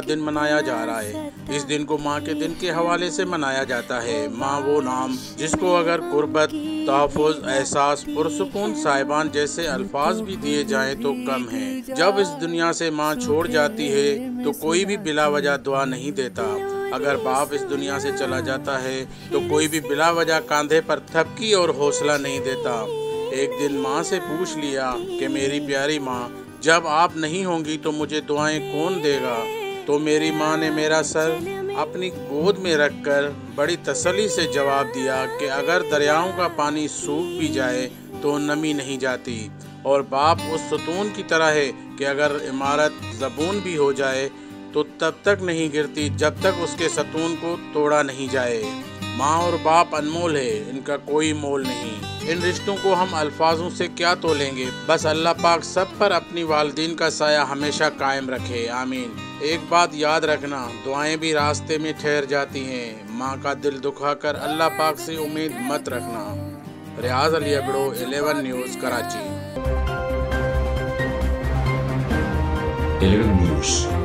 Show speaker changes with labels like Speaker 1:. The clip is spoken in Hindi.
Speaker 1: दिन मनाया जा रहा है। इस दिन को माँ के दिन के हवाले से मनाया जाता है। माँ वो नाम जिसको अगर कुर्बत, तहफ़्फ़ुज़, एहसास, पुरसुकून, साहिबान जैसे अल्फाज भी दिए जाएं तो कम है। जब इस दुनिया से माँ छोड़ जाती है तो कोई भी बिला वजह दुआ नहीं देता। अगर बाप इस दुनिया से चला जाता है तो कोई भी बिला वजह कंधे पर थपकी और हौसला नहीं देता। एक दिन माँ से पूछ लिया कि मेरी प्यारी माँ, जब आप नहीं होंगी तो मुझे दुआएं कौन देगा? तो मेरी माँ ने मेरा सर अपनी गोद में रखकर बड़ी तसल्ली से जवाब दिया कि अगर दरियाओं का पानी सूख भी जाए तो नमी नहीं जाती, और बाप उस सुतून की तरह है कि अगर इमारत ज़बून भी हो जाए तो तब तक नहीं गिरती जब तक उसके सतून को तोड़ा नहीं जाए। माँ और बाप अनमोल है, इनका कोई मोल नहीं। इन रिश्तों को हम अल्फाजों से क्या तोलेंगे। बस अल्लाह पाक सब पर अपनी वालिदैन का साया हमेशा कायम रखे, आमीन। एक बात याद रखना, दुआएं भी रास्ते में ठहर जाती हैं। माँ का दिल दुखाकर अल्लाह पाक से उम्मीद मत रखना। रियाज अली अगड़ो, 11 न्यूज़, कराची।
Speaker 2: 11 News।